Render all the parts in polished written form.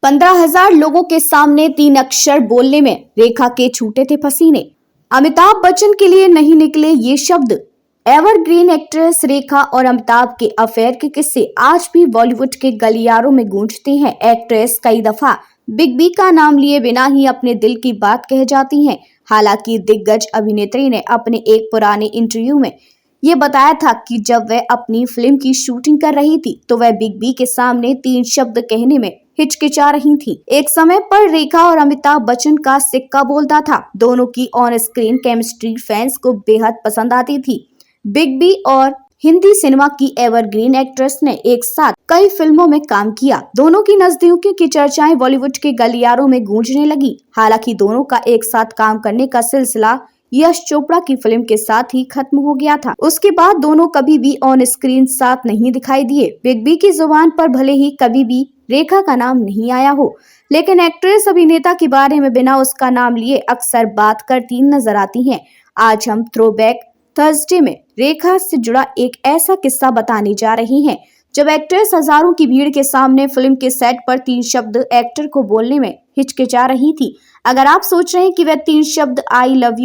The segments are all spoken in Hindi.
15,000 लोगों के सामने 3 अक्षर बोलने में रेखा के छूटे थे पसीने। अमिताभ बच्चन के लिए नहीं निकले ये शब्द। एवरग्रीन एक्ट्रेस रेखा और अमिताभ के अफेयर के किस्से आज भी बॉलीवुड के गलियारों में गूंजते हैं। एक्ट्रेस कई दफा बिग बी का नाम लिए बिना ही अपने दिल की बात कह जाती हैं। हालांकि दिग्गज अभिनेत्री ने अपने एक पुराने इंटरव्यू में ये बताया था कि जब वह अपनी फिल्म की शूटिंग कर रही थी तो वह बिग बी के सामने 3 शब्द कहने में हिचकिचा रही थी। एक समय पर रेखा और अमिताभ बच्चन का सिक्का बोलता था। दोनों की ऑन स्क्रीन केमिस्ट्री फैंस को बेहद पसंद आती थी। बिग बी और हिंदी सिनेमा की एवरग्रीन एक्ट्रेस ने एक साथ कई फिल्मों में काम किया। दोनों की नजदीकी की चर्चाएं बॉलीवुड के गलियारों में गूंजने लगी। हालांकि दोनों का एक साथ काम करने का सिलसिला यश चोपड़ा की फिल्म के साथ ही खत्म हो गया था। उसके बाद दोनों कभी भी ऑन स्क्रीन साथ नहीं दिखाई दिए। बिग बी की जुबान पर भले ही कभी भी रेखा का नाम नहीं आया हो, लेकिन एक्ट्रेस अभिनेता के बारे में बिना उसका नाम लिए अक्सर बात करती नजर आती हैं। आज हम थ्रोबैक थर्सडे में रेखा से जुड़ा एक ऐसा किस्सा बताने जा रही हैं जब एक्ट्रेस हजारों की भीड़ के सामने फिल्म के सेट पर 3 शब्द एक्टर को बोलने में हिचकिचा रही थी। अगर आप सोच रहे हैं कि वह 3 शब्द आई लव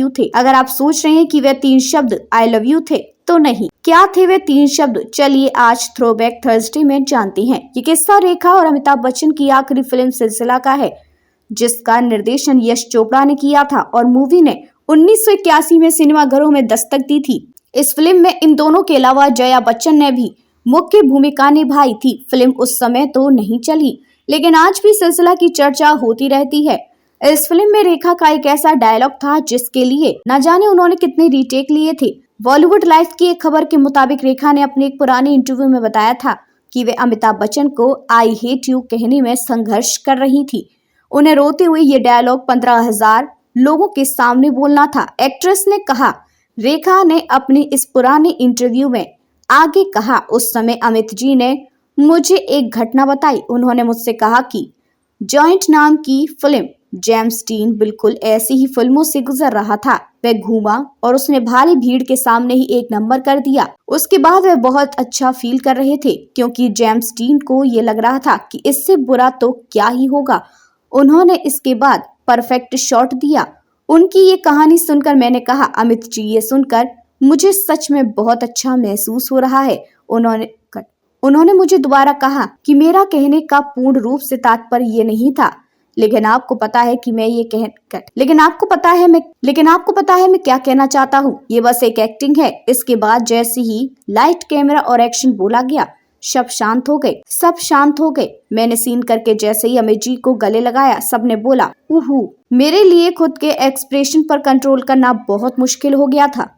यू थे, तो नहीं। क्या थे वे 3 शब्द? चलिए आज थ्रोबैक थर्सडे में जानते हैं। ये किस्सा रेखा और अमिताभ बच्चन की आखिरी फिल्म सिलसिला का है, जिसका निर्देशन यश चोपड़ा ने किया था और मूवी ने 1981 में सिनेमाघरों में दस्तक दी थी। इस फिल्म में इन दोनों के अलावा जया बच्चन ने भी मुख्य भूमिका निभाई थी। फिल्म उस समय तो नहीं चली, लेकिन आज भी सिलसिला की चर्चा होती रहती है। इस फिल्म में रेखा का एक ऐसा डायलॉग था जिसके लिए न जाने उन्होंने कितने रीटेक लिए थे। बॉलीवुड लाइफ की एक खबर के मुताबिक रेखा ने अपने एक पुराने इंटरव्यू में बताया था कि वे अमिताभ बच्चन को आई हेट यू कहने में संघर्ष कर रही थी। उन्हें रोते हुए ये डायलॉग 15,000 लोगों के सामने बोलना था। एक्ट्रेस ने कहा, रेखा ने अपने इस पुराने इंटरव्यू में आगे कहा, उस समय अमित जी ने मुझे एक घटना बताई। उन्होंने मुझसे कहा कि जॉइंट नाम की फिल्म जेम्स डीन बिल्कुल ऐसी ही फिल्मों से गुजर रहा था। वह घूमा और उसने भारी भीड़ के सामने ही एक नंबर कर दिया। उसके बाद वह बहुत अच्छा फील कर रहे थे क्योंकि जेम्स डीन को ये लग रहा था कि इससे बुरा तो क्या ही होगा। उन्होंने इसके बाद परफेक्ट शॉट दिया। उनकी ये कहानी सुनकर मैंने कहा, अमित जी ये सुनकर मुझे सच में बहुत अच्छा महसूस हो रहा है। उन्होंने मुझे दोबारा कहा कि मेरा कहने का पूर्ण रूप से तात्पर्य ये नहीं था, लेकिन आपको पता है मैं क्या कहना चाहता हूँ। ये बस एक एक्टिंग है। इसके बाद जैसे ही लाइट कैमरा और एक्शन बोला गया, सब शांत हो गए। मैंने सीन करके जैसे ही अमित जी को गले लगाया, सबने बोला उहू। मेरे लिए खुद के एक्सप्रेशन पर कंट्रोल करना बहुत मुश्किल हो गया था।